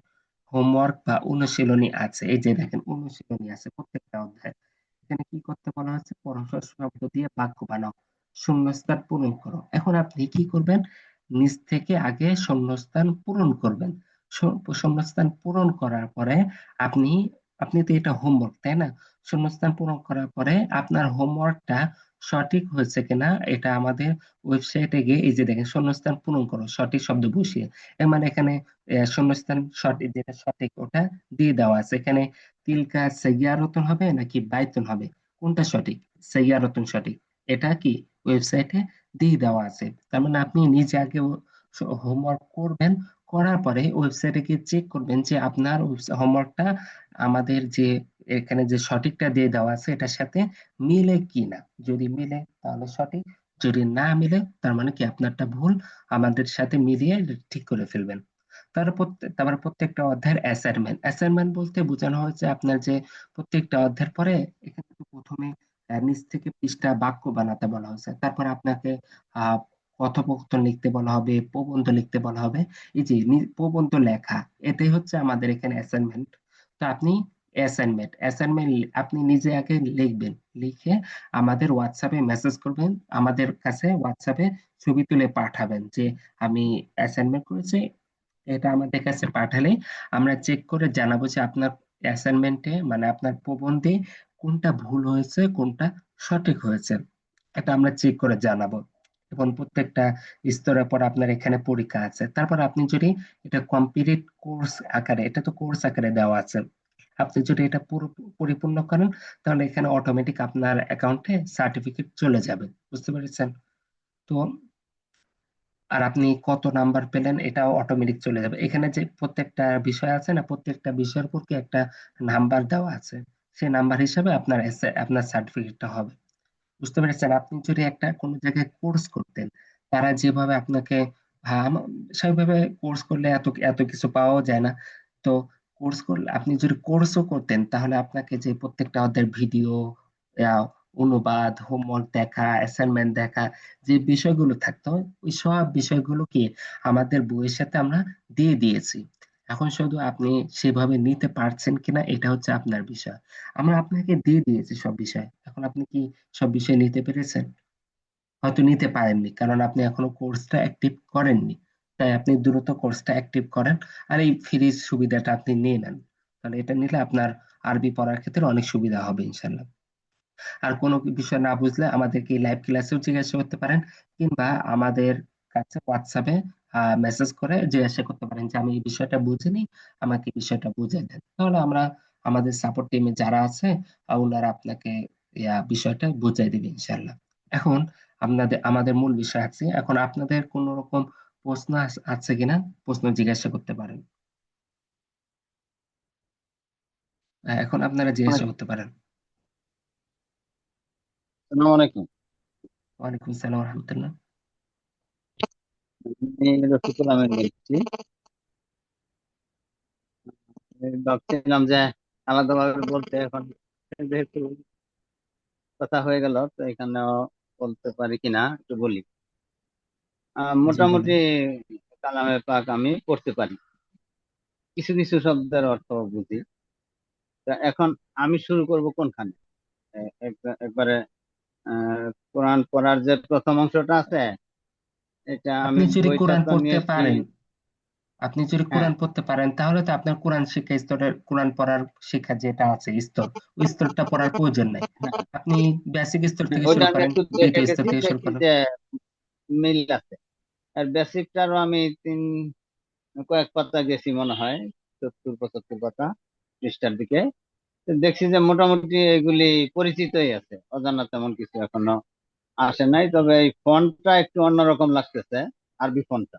হোমওয়ার্ক বা অনুশীলনী আছে। এই যে দেখেন অনুশীলনী আছে প্রত্যেকটা অধ্যায়ে। এখানে কি করতে বলা হচ্ছে, পরস্পর শব্দ দিয়ে বাক্য বানাও, শূন্যস্থান পূরণ করো। এখন আপনি কি করবেন, নিজ থেকে আগে শূন্যস্থান পূরণ করবেন। শূন্যস্থান পূরণ করার পরে আপনি আপনি তো এটা হোমওয়ার্ক, তাই না? শূন্যস্থান পূরণ করার পরে আপনার হোমওয়ার্কটা সঠিক হয়েছে কিনা এটা আমাদের ওয়েবসাইটে গিয়ে এই যে দেখেন শূন্যস্থান পূরণ করো সঠিক শব্দ বসিয়ে, এর মানে এখানে শূন্যস্থান সঠিক যেটা সঠিক ওটা দিয়ে দেওয়া আছে এখানে। তিলকা সাইয়ারতন হবে নাকি বাইতুন হবে, কোনটা সঠিক? সাইয়ারতন সঠিক, এটা কি ওয়েবসাইটে দিয়ে দেওয়া আছে। তার মানে আপনি নিজে আগে হোমওয়ার্ক করবেন, করার পরে ওয়েবসাইটে গিয়ে চেক করবেন যে আপনার হোমওয়ার্কটা আমাদের যে এখানে যে সঠিকটা দিয়ে দেওয়া আছে এটার সাথে মিলে কিনা। যদি মিলে তাহলে সঠিক, যদি না মিলে তার মানে কি আপনারটা ভুল, আমাদের সাথে মিলিয়ে ঠিক করে ফেলবেন। তারপর প্রত্যেকটা অধ্যায়ের অ্যাসাইনমেন্ট, অ্যাসাইনমেন্ট বলতে বোঝানো হয়েছে আপনার যে প্রত্যেকটা অধ্যায়ের পরে এখানে তো প্রথমে নিচ থেকে পৃষ্ঠা বাক্য বানাতে বলা হয়েছে, তারপর আপনাকে আহ কথোপকথন লিখতে বলা হবে, প্রবন্ধ লিখতে বলা হবে। এই যে প্রবন্ধ লেখা, এটাই হচ্ছে আমাদের এখানে অ্যাসাইনমেন্ট। তো আপনি অ্যাসাইনমেন্ট আপনি নিজে আগে লিখবেন, লিখে আমাদের হোয়াটসঅ্যাপে মেসেজ করবেন, আমাদের কাছে হোয়াটসঅ্যাপে ছবি তুলে পাঠাবেন যে আমি অ্যাসাইনমেন্ট করেছি। এটা আমাদের কাছে পাঠালে আমরা চেক করে জানাবো যে আপনার অ্যাসাইনমেন্টে মানে আপনার প্রবন্ধে কোনটা ভুল হয়েছে কোনটা সঠিক হয়েছে, এটা আমরা চেক করে জানাবো। এবং প্রত্যেকটা স্তরের পর আপনার এখানে পরীক্ষা আছে। তারপর আপনি যদি এটা কমপ্লিট কোর্স আকারে, এটা তো কোর্স আকারে দেওয়া আছে, আপনি যদি এটা পুরো পরিপূর্ণ করেন তাহলে এখানে অটোমেটিক আপনার অ্যাকাউন্টে সার্টিফিকেট চলে যাবে, বুঝতে পেরেছেন? তো আর আপনি কত নাম্বার পেলেন এটাও অটোমেটিক চলে যাবে। এখানে যে প্রত্যেকটা বিষয় আছে না, প্রত্যেকটা বিষয়ের উপর কি একটা নাম্বার দেওয়া আছে, সেই নাম্বার হিসাবে আপনার আপনার সার্টিফিকেটটা হবে, বুঝতে পেরেছেন? আপনি যদি একটা কোনো জায়গায় কোর্স করতেন, তারা যেভাবে আপনাকে সেভাবে কোর্স করলে এত এত কিছু পাওয়া যায় না। তো কোর্স করলে আপনি যদি কোর্সও করতেন তাহলে আপনাকে যে প্রত্যেকটা অধ্যায়ের ভিডিও, অনুবাদ, হোমওয়ার্ক দেখা, অ্যাসাইনমেন্ট দেখা, যে বিষয়গুলো থাকতো ওই সব বিষয়গুলো কি আমাদের বইয়ের সাথে আমরা দিয়ে দিয়েছি। এখন শুধু আপনি সেভাবে নিতে পারছেন কিনা এটা হচ্ছে আপনার বিষয়। আমরা আপনাকে দিয়ে দিয়েছি সব বিষয়, এখন আপনি কি সব বিষয় নিতে পেরেছেন? হয়তো নিতে পারেননি কারণ আপনি এখনো কোর্সটা অ্যাক্টিভ করেননি। তাই আপনি দ্রুত কোর্সটা অ্যাক্টিভ করেন আর এই ফ্রি সুবিধাটা আপনি নিয়ে নেন। তাহলে এটা নিলে আপনার আরবি পড়ার ক্ষেত্রে অনেক সুবিধা হবে ইনশাল্লাহ। আর কোনো বিষয় না বুঝলে আমাদেরকে লাইভ ক্লাসেও জিজ্ঞাসা করতে পারেন, কিংবা আমাদের কাছে হোয়াটসঅ্যাপে মেসেজ করে জিজ্ঞাসা করতে পারেন যে আমি এই বিষয়টা বুঝিনি, আমাকে এই বিষয়টা বুঝিয়ে দেন। তাহলে আমরা আমাদের সাপোর্ট টিমে যারা আছে ওনারা আপনাকে বিষয়টা বুঝিয়ে দিবে ইনশাল্লাহ। এখন আমাদের মূল বিষয় আছে, এখন আপনাদের কোন রকম প্রশ্ন আছে কিনা প্রশ্ন জিজ্ঞাসা করতে পারেন। এখন আপনারা জিজ্ঞাসা করতে পারেন। আসসালামু আলাইকুম। ওয়ালাইকুম আসসালাম রহমতুল্লাহ। আমি রফিকুল আহমেদ বলছি। আমি ভাবছিলাম যে আলাদাভাবে বলতে, এখন যেহেতু কথা হয়ে গেল তো এখানেও বলতে পারি কিনা একটু বলি। জি মোটামুটি বলেন। কালামে পাক আমি পড়তে পারি, কিছু কিছু শব্দের অর্থ বুঝি। তা এখন আমি শুরু করব কোনখানে? একবারে কোরআন পড়ার যে প্রথম অংশটা আছে, এটা আমি আপনি যদি বইটা কোরআন তো পড়তে নিয়েছি। পারেন, আপনি যদি হ্যাঁ, কোরআন পড়তে পারেন তাহলে তো আপনার কোরআন শিক্ষা স্তরের কোরআন পড়ার শিক্ষা যেটা আছে স্তর, ওই স্তরটা পড়ার প্রয়োজন নাই। আপনি বেসিক স্তর থেকে ওইটা শুরু আমি করেন, একটু দেখে দ্বিতীয় স্তর গেছি, থেকে শুরু দেখি করেন। যে মিল আছে। আর বেসিকটারও আমি কয়েক পাতা গেছি মনে হয়, 70-75 পাতা পৃষ্ঠার দিকে। তো দেখছি যে মোটামুটি এগুলি পরিচিতই আছে, অজানা তেমন কিছু এখনো আসে নাই। তবে এই ফন্টটা একটু অন্যরকম লাগতেছে, আরবি ফন্টটা।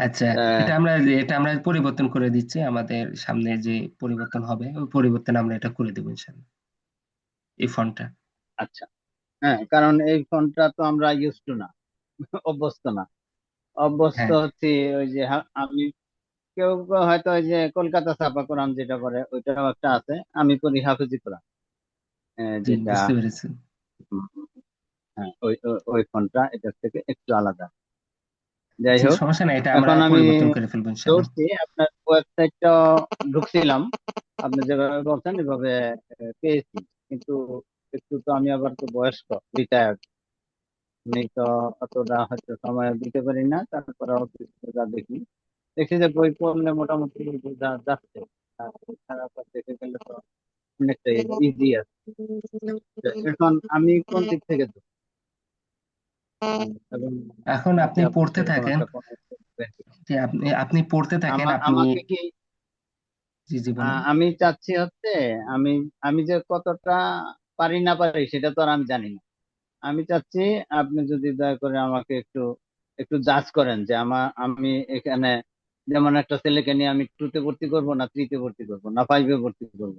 আচ্ছা, এটা আমরা এটা আমরা পরিবর্তন করে দিচ্ছি, আমাদের সামনে যে পরিবর্তন হবে ওই পরিবর্তন আমরা এটা করে দেবো ইনশাআল্লাহ, এই ফন্টটা। আচ্ছা। হ্যাঁ, কারণ এই ফন্টটা তো আমরা ইউজ টু না, অভ্যস্ত না। অভ্যস্ত হ্যাঁ, হচ্ছি ওই যে আমি, কেউ কেউ হয়তো ওই যে কলকাতা ছাপা কোরআন যেটা করে ওইটাও একটা আছে, আমি করি হাফেজি কোরআন, জি যেটা বুঝতে পেরেছি। উম, হ্যাঁ, ওই ওই ওই ফোনটা এটার থেকে একটু আলাদা। যাই জি হোক, সমস্যা নাই, এটা আমরা এখন আমি পরিবর্তন করে ফেলবো ইনশাআল্লাহ। ধরছি আপনার ওয়েবসাইটটা, ঢুকছিলাম, আপনি যেভাবে বলছেন এভাবে পেয়েছি। কিন্তু একটু তো আমি আবার তো বয়স্ক, রিটায়ার্ড নেই তো, অতটা হয়তো সময় দিতে পারি না। তারপরে যা দেখি, দেখি যে বই পড়লে মোটামুটি বোঝা যাচ্ছে। আর খারাপ দেখে গেলে তো অনেকটা ইজি আছে। তো এখন আমি কোন দিক থেকে দেখবো? এবং এখন যদি আপনি আপনি পড়তে সেরকম থাকেন, একটা পরামর্শ দেন। যে আপনি আপনি পড়তে থাকেন, আপনি। আমাকে কি জি জি বলেন। আমি চাচ্ছি হচ্ছে, আমি আমি যে কতটা পারি না পারি সেটা তো আর আমি জানি না। আমি চাচ্ছি আপনি যদি দয়া করে আমাকে একটু একটু জাজ করেন যে আমি এখানে যেমন একটা ছেলেকে নিয়ে আমি টুতে ভর্তি করব না থ্রিতে ভর্তি করব না ফাইভে ভর্তি করব।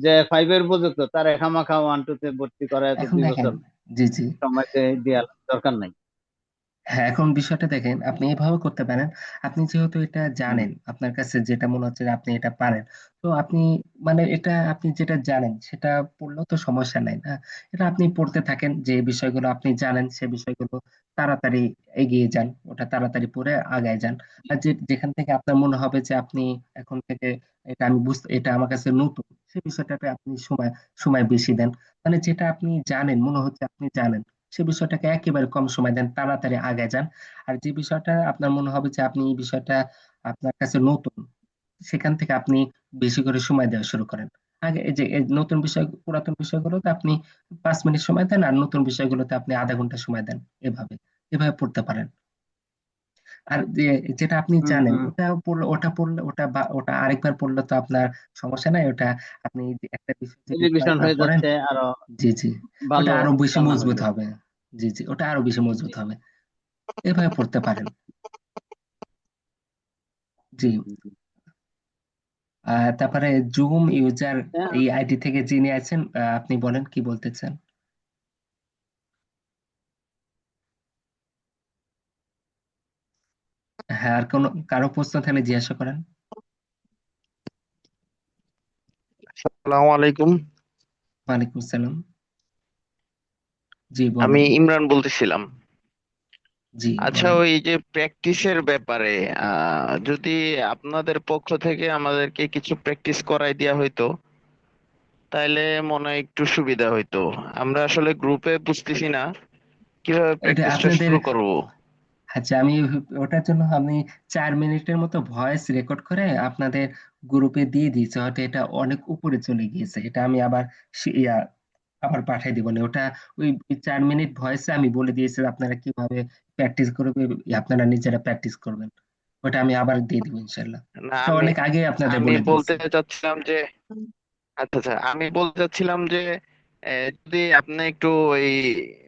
যে ফাইভের উপযুক্ত তার খামাখা ওয়ান টু তে ভর্তি করা তো এখন দুই দেখেন। বছর জি জি। সময়কে দেওয়ার দরকার নাই। হ্যাঁ, এখন বিষয়টা দেখেন, আপনি এভাবে করতে পারেন। আপনি যেহেতু এটা হুম। জানেন, আপনার কাছে যেটা মনে হচ্ছে যে আপনি এটা পারেন, তো আপনি মানে এটা আপনি যেটা জানেন সেটা পড়লেও তো সমস্যা নাই না। এটা আপনি পড়তে থাকেন, যে বিষয়গুলো আপনি জানেন সে বিষয়গুলো তাড়াতাড়ি এগিয়ে যান, ওটা তাড়াতাড়ি পড়ে আগায় যান। আর যেখান থেকে আপনার মনে হবে যে আপনি এখন থেকে এটা আমি বুঝতে, এটা আমার কাছে নতুন, সেই বিষয়টাতে আপনি সময় সময় বেশি দেন। মানে যেটা আপনি জানেন, মনে হচ্ছে আপনি জানেন, সে বিষয়টাকে একেবারে কম সময় দেন, তাড়াতাড়ি আগে যান। আর যে বিষয়টা আপনার মনে হবে যে আপনি এই বিষয়টা আপনার কাছে নতুন, সেখান থেকে আপনি বেশি করে সময় দেওয়া শুরু করেন। আগে এই যে এই নতুন বিষয়, পুরাতন বিষয়গুলোতে আপনি 5 মিনিট সময় দেন, আর নতুন বিষয়গুলোতে আপনি আধা ঘন্টা সময় দেন। এভাবে এভাবে পড়তে পারেন। আর যেটা আপনি হুম জানেন, হুম। ওটা পড়লে ওটা আরেকবার পড়লে তো আপনার সমস্যা নাই। ওটা আপনি যে একটা বিষয় যদি রিভিশন কয়েকবার হয়ে পড়েন, যাচ্ছে আরো, জি জি, ওটা ভালো আরো বেশি জানা হয়ে মজবুত যাচ্ছে। হবে। জি জি, ওটা আরো বেশি মজবুত হবে। এভাবে পড়তে পারেন। জি। হুম, হুম, হুম। তারপরে জুম ইউজার হ্যাঁ, এই আইডি থেকে যিনি আছেন, আপনি বলেন কি বলতে চান। হ্যাঁ, আর কোনো কারো প্রশ্ন থাকলে জিজ্ঞাসা করেন। আসসালামু আলাইকুম। ওয়ালাইকুম আসসালাম। জি আমি বলুন। ইমরান বলতেছিলাম। জি আচ্ছা, বলেন। ওই যে প্র্যাকটিসের ব্যাপারে যদি আপনাদের পক্ষ থেকে আমাদেরকে কিছু প্র্যাকটিস করাই দেওয়া হইতো তাহলে মনে হয় একটু সুবিধা হইতো। আমরা আসলে গ্রুপে বুঝতেছি না কিভাবে এটা প্র্যাকটিসটা আপনাদের, শুরু করব। আচ্ছা আমি ওটার জন্য আমি 4 মিনিটের মতো ভয়েস রেকর্ড করে আপনাদের গ্রুপে দিয়ে দিয়েছি, হয়তো এটা অনেক উপরে চলে গিয়েছে। এটা আমি আবার আবার পাঠিয়ে দিব না ওটা। ওই 4 মিনিট ভয়েসে আমি বলে দিয়েছি আপনারা কিভাবে প্র্যাকটিস করবে, আপনারা নিজেরা প্র্যাকটিস করবেন। ওটা আমি আবার দিয়ে দিব ইনশাল্লাহ। না, ওটা আমি অনেক আগে আপনাদের আমি বলে বলতে দিয়েছি। চাচ্ছিলাম যে, আচ্ছা আচ্ছা, আমি বলতে চাচ্ছিলাম যে যদি আপনি একটু ওই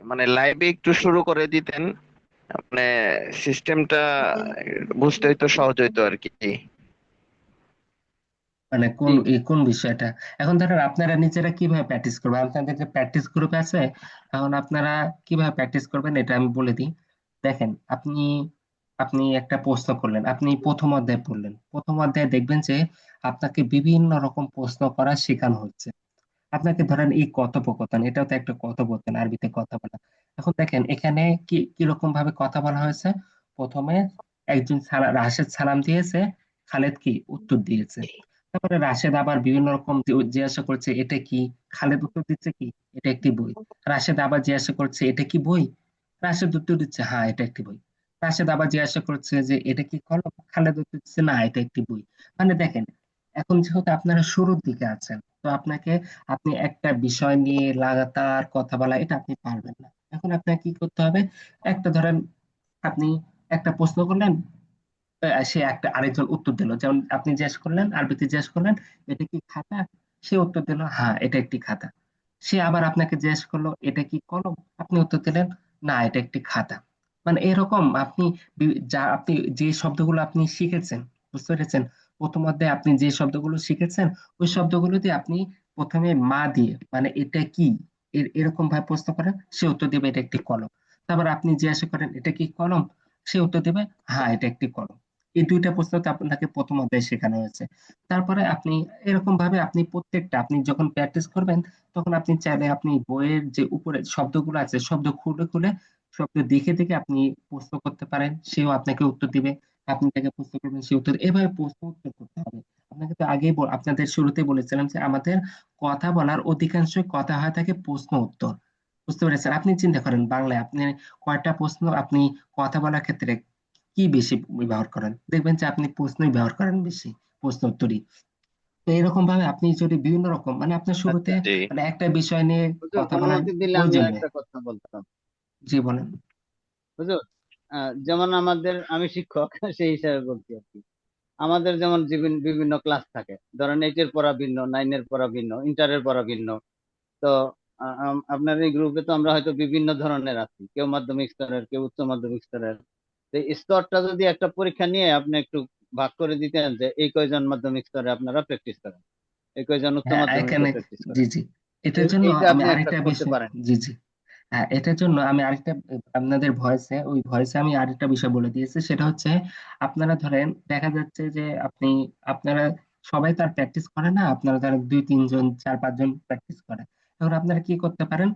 মানে লাইভে একটু শুরু করে দিতেন, মানে সিস্টেমটা বুঝতে হইতো, সহজ হইতো আর কি। মানে জি। কোন বিষয়টা? এখন ধরেন আপনারা নিজেরা কিভাবে প্র্যাকটিস করবেন, আপনাদের যে প্র্যাকটিস গ্রুপ আছে, এখন আপনারা কিভাবে প্র্যাকটিস করবেন এটা আমি বলে দিই। দেখেন, আপনি আপনি একটা প্রশ্ন করলেন, আপনি প্রথম অধ্যায় পড়লেন, প্রথম অধ্যায়ে দেখবেন যে আপনাকে বিভিন্ন রকম প্রশ্ন করা শেখানো হচ্ছে। আপনাকে ধরেন এই কথোপকথন, এটাও তো একটা কথোপকথন, আরবিতে কথা বলা। এখন দেখেন এখানে কি কিরকম ভাবে কথা বলা হয়েছে। প্রথমে একজন রাশেদ সালাম দিয়েছে, খালেদ কি উত্তর দিয়েছে। তারপরে রাশেদ আবার বিভিন্ন রকম জিজ্ঞাসা করছে এটা কি, খালেদ উত্তর দিচ্ছে কি এটা একটি বই। রাশেদ আবার জিজ্ঞাসা করছে এটা কি বই, রাশেদ উত্তর দিচ্ছে হ্যাঁ এটা একটি বই। রাশেদ আবার জিজ্ঞাসা করছে যে এটা কি কলম, খালেদ উত্তর দিচ্ছে না এটা একটি বই। মানে দেখেন, এখন যেহেতু আপনারা শুরুর দিকে আছেন, তো আপনাকে, আপনি একটা বিষয় নিয়ে লাগাতার কথা বলা এটা আপনি পারবেন না। এখন আপনাকে কি করতে হবে, একটা ধরেন আপনি একটা প্রশ্ন করলেন, সে একটা আরেকজন উত্তর দিল, যেমন আপনি জিজ্ঞেস করলেন, আরবিতে জিজ্ঞেস করলেন এটা কি খাতা, সে উত্তর দিল হ্যাঁ এটা একটি খাতা। সে আবার আপনাকে জিজ্ঞেস করলো এটা কি কলম, আপনি উত্তর দিলেন না এটা একটি খাতা। মানে এরকম আপনি আপনি যে শব্দগুলো আপনি শিখেছেন, বুঝতে পেরেছেন, প্রথম অধ্যায়ে আপনি যে শব্দগুলো শিখেছেন, ওই শব্দগুলো দিয়ে আপনি প্রথমে মা দিয়ে মানে এটা কি, এরকম ভাবে প্রশ্ন করেন, সে উত্তর দেবে এটা একটি কলম। তারপর আপনি জিজ্ঞাসা করেন এটা কি কলম, সে উত্তর দেবে হ্যাঁ এটা একটি কলম। এই দুইটা প্রশ্ন তো আপনাকে প্রথম অধ্যায়ে শেখানো হয়েছে। তারপরে আপনি এরকম ভাবে আপনি প্রত্যেকটা, আপনি যখন প্র্যাকটিস করবেন, তখন আপনি চাইলে আপনি বইয়ের যে উপরে শব্দগুলো আছে শব্দ খুলে খুলে, শব্দ দেখে দেখে আপনি প্রশ্ন করতে পারেন, সেও আপনাকে উত্তর দিবে। আপনি তাকে প্রশ্ন করবেন, সে উত্তর, এভাবে প্রশ্ন উত্তর করতে হবে। আপনাকে তো আগেই আপনাদের শুরুতে বলেছিলাম যে আমাদের কথা বলার অধিকাংশ কথা হয়ে থাকে প্রশ্ন উত্তর। বুঝতে পেরেছেন? আপনি চিন্তা করেন বাংলায় আপনি কয়টা প্রশ্ন আপনি কথা বলার ক্ষেত্রে কি বেশি ব্যবহার করেন, দেখবেন যে আপনি প্রশ্নই ব্যবহার করেন বেশি, প্রশ্ন উত্তরই। তো এরকম ভাবে আপনি যদি বিভিন্ন রকম মানে আপনার শুরুতে আচ্ছা জি। মানে একটা বিষয় নিয়ে হুজুর, কথা বলার অনুমতি দিলে আমি প্রয়োজন নেই। একটা কথা বলতাম। জি বলেন। হুজুর, যেমন আমি শিক্ষক সেই হিসাবে বলছি আর কি। আমাদের যেমন বিভিন্ন ক্লাস থাকে, ধরেন 8 এর পড়া ভিন্ন, 9 এর পড়া ভিন্ন, ইন্টারের পড়া ভিন্ন। তো আপনার এই গ্রুপে তো আমরা হয়তো বিভিন্ন ধরনের আছি, কেউ মাধ্যমিক স্তরের, কেউ উচ্চ মাধ্যমিক স্তরের। তো এই স্তরটা যদি একটা পরীক্ষা নিয়ে আপনি একটু ভাগ করে দিতেন, যে এই কয়জন মাধ্যমিক স্তরে আপনারা প্র্যাকটিস করেন, এই কয়জন উচ্চ হ্যাঁ মাধ্যমিকে এখানে প্র্যাকটিস জি করেন, জি এটার জন্য এইটা আমি আপনি একটা আরেকটা করতে বিষয় পারেন। জি জি হ্যাঁ এটার জন্য আমি আরেকটা আপনাদের ভয়েসে আমি আরেকটা বিষয় বলে দিয়েছি, সেটা হচ্ছে আপনারা ধরেন দেখা যাচ্ছে যে আপনারা সবাই তার প্র্যাকটিস করে না, আপনারা ধরেন 2-3 জন 4-5 জন প্র্যাকটিস করে। এখন আপনারা কি করতে পারেন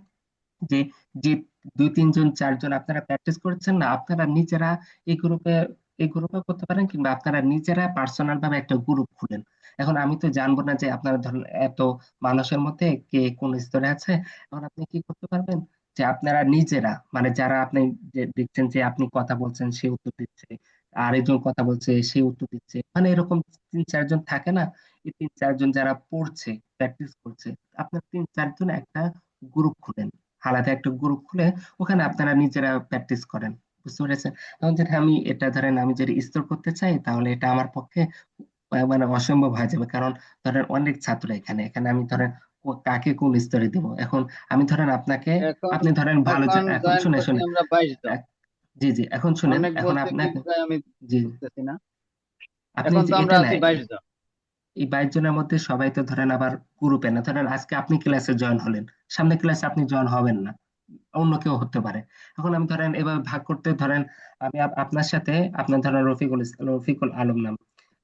যে যে 2-3 জন 4 জন আপনারা প্র্যাকটিস করছেন না, আপনারা নিজেরা এই গ্রুপে এই গ্রুপে করতে পারেন, কিংবা আপনারা নিজেরা পার্সোনাল ভাবে একটা গ্রুপ খুলেন। এখন আমি তো জানবো না যে আপনারা ধরেন এত মানুষের মধ্যে কে কোন স্তরে আছে। এখন আপনি কি করতে পারবেন যে আপনারা নিজেরা মানে যারা আপনি যে দেখছেন যে আপনি কথা বলছেন সে উত্তর দিচ্ছে, আরেকজন কথা বলছে সে উত্তর দিচ্ছে, মানে এরকম 3-4 জন থাকে না, এই 3-4 জন যারা পড়ছে প্র্যাকটিস করছে, আপনার 3-4 জন একটা গ্রুপ খুলেন, আলাদা একটা গ্রুপ খুলে ওখানে আপনারা নিজেরা প্র্যাকটিস করেন। বুঝতে পেরেছেন? এখন যদি আমি এটা ধরেন আমি যদি স্তর করতে চাই, তাহলে এটা আমার পক্ষে মানে অসম্ভব হয়ে যাবে, কারণ ধরেন অনেক ছাত্র এখানে এখানে আমি ধরেন কাকে কোন স্তরে দিব। এখন আমি ধরেন আপনাকে এখন আপনি ধরেন ভালো এখন এখন জয়েন শুনে করছি শুনে আমরা 22 জন। জি জি এখন শুনেন অনেক এখন বলতে কি আপনাকে বোঝায় আমি জি বুঝতেছি না। আপনি এখন যে তো আমরা এটা না আছি 22 জন। এই 22 জনের মধ্যে সবাই তো ধরেন আবার গ্রুপে না, ধরেন আজকে আপনি ক্লাসে জয়েন হলেন, সামনে ক্লাসে আপনি জয়েন হবেন না, অন্য কেউ হতে পারে। এখন আমি ধরেন এভাবে ভাগ করতে ধরেন আমি আপনার সাথে আপনার ধরেন রফিকুল আলম নাম,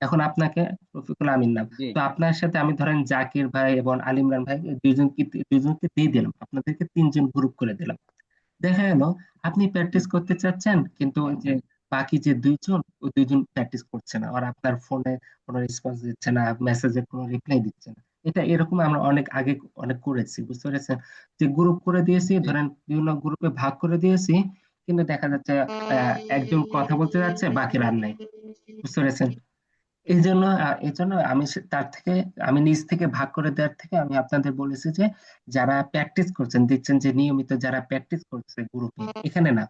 এখন আপনাকে রফিকুল আমিন নাম, জি। তো আপনার সাথে আমি ধরেন জাকির ভাই এবং আলিমরান ভাই এই দুইজনকে দিয়ে দিলাম, আপনাদেরকে 3 জন গ্রুপ করে দিলাম। দেখা গেল আপনি প্র্যাকটিস করতে চাচ্ছেন, কিন্তু ওই যে বাকি যে 2 জন ওই 2 জন প্র্যাকটিস করছে না, আর আপনার ফোনে কোনো রেসপন্স দিচ্ছে না, মেসেজের কোনো রিপ্লাই দিচ্ছে না। এটা এরকম আমরা অনেক আগে অনেক করেছি, বুঝতে পেরেছেন? যে গ্রুপ করে দিয়েছি, জি। ধরেন বিভিন্ন গ্রুপে ভাগ করে দিয়েছি, কিন্তু দেখা যাচ্ছে একজন কথা বলতে যাচ্ছে বাকিরা আর নাই। বুঝতে পেরেছেন? এই জন্য আমি নিজ থেকে ভাগ করে দেওয়ার থেকে আমি আপনাদের বলেছি যে যারা প্র্যাকটিস করছেন দেখছেন যে নিয়মিত যারা প্র্যাকটিস করছে গ্রুপে, এখানে না,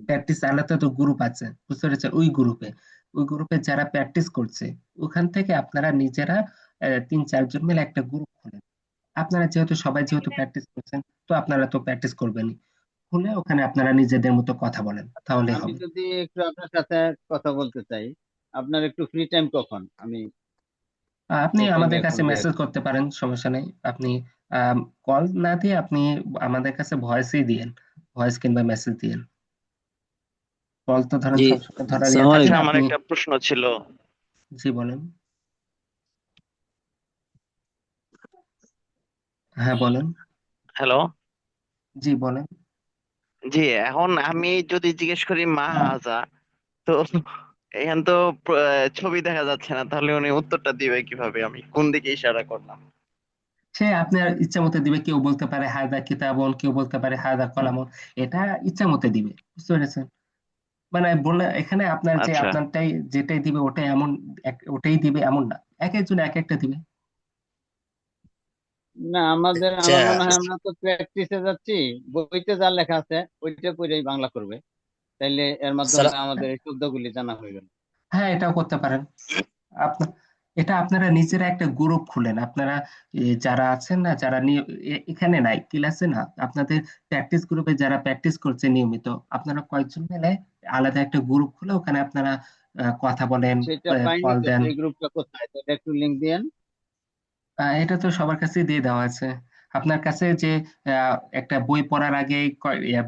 প্র্যাকটিস আলাদা তো গ্রুপ আছে, বুঝতে পেরেছেন? ওই গ্রুপে যারা প্র্যাকটিস করছে ওখান থেকে আপনারা নিজেরা 3-4 জন মিলে একটা গ্রুপ খুলেন। আপনারা যেহেতু প্র্যাকটিস করছেন, তো আপনারা তো প্র্যাকটিস করবেনই, খুলে ওখানে আপনারা নিজেদের মতো কথা বলেন, তাহলেই আমি হবে। যদি একটু আপনার সাথে কথা বলতে চাই, আপনার একটু ফ্রি টাইম কখন? আমি আপনি এই টাইমে আমাদের কাছে ফোন দিয়ে মেসেজ করতে পারেন, সমস্যা নেই। আপনি কল না দিয়ে আপনি আমাদের কাছে ভয়েসই দিয়েন, ভয়েস কিংবা মেসেজ দিয়েন। কল তো ধরেন জি, সবসময় ধরার ইয়ে আসসালামু থাকে আচ্ছা, না, আলাইকুম। আমার আপনি একটা প্রশ্ন ছিল। জি বলেন। হ্যাঁ বলেন। হ্যালো। জি বলেন। জি, এখন আমি যদি জিজ্ঞেস করি মা হাজা, তো এখান তো ছবি দেখা যাচ্ছে না, তাহলে উনি উত্তরটা দিবে কিভাবে? আমি কোন দিকে ইশারা করলাম? সে আপনার ইচ্ছা মতো দিবে, কেউ বলতে পারে হায়দা কিতাবন, কেউ বলতে পারে হায়দা কলামন, এটা ইচ্ছা মতো দিবে, বুঝতে পেরেছেন? মানে বললে এখানে আপনার যে আচ্ছা। আপনারটাই যেটাই দিবে ওটাই এমন ওটাই দিবে এমন না, এক একজন এক একটা দিবে। না, আচ্ছা, আমার মনে হয় আমরা তো প্র্যাকটিসে যাচ্ছি, বইতে যা লেখা আছে ওইটা পড়েই বাংলা করবে, তাইলে এর মাধ্যমে সালা- আমাদের এই শব্দগুলি জানা হয়ে গেল। হ্যাঁ এটাও করতে পারেন। আপনার এটা আপনারা নিজেরা একটা গ্রুপ খুলেন, আপনারা যারা আছেন না, যারা এখানে নাই ক্লাসে না, আপনাদের প্র্যাকটিস গ্রুপে যারা প্র্যাকটিস করছে নিয়মিত, আপনারা কয়েকজন মিলে আলাদা একটা গ্রুপ খুলে ওখানে আপনারা কথা বলেন, সেটা পাইনি কল তো, দেন। সেই গ্রুপটা কোথায়? তাহলে একটু লিংক দিয়েন। এটা তো সবার কাছে দিয়ে দেওয়া আছে। আপনার কাছে যে একটা বই পড়ার আগে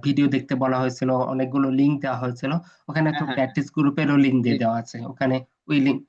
ভিডিও দেখতে বলা হয়েছিল, অনেকগুলো লিংক দেওয়া হয়েছিল, ওখানে তো হ্যাঁ, হ্যাঁ, হ্যাঁ। প্র্যাকটিস গ্রুপেরও লিংক জি, দিয়ে দেওয়া আছে ওখানে। ওই লিংক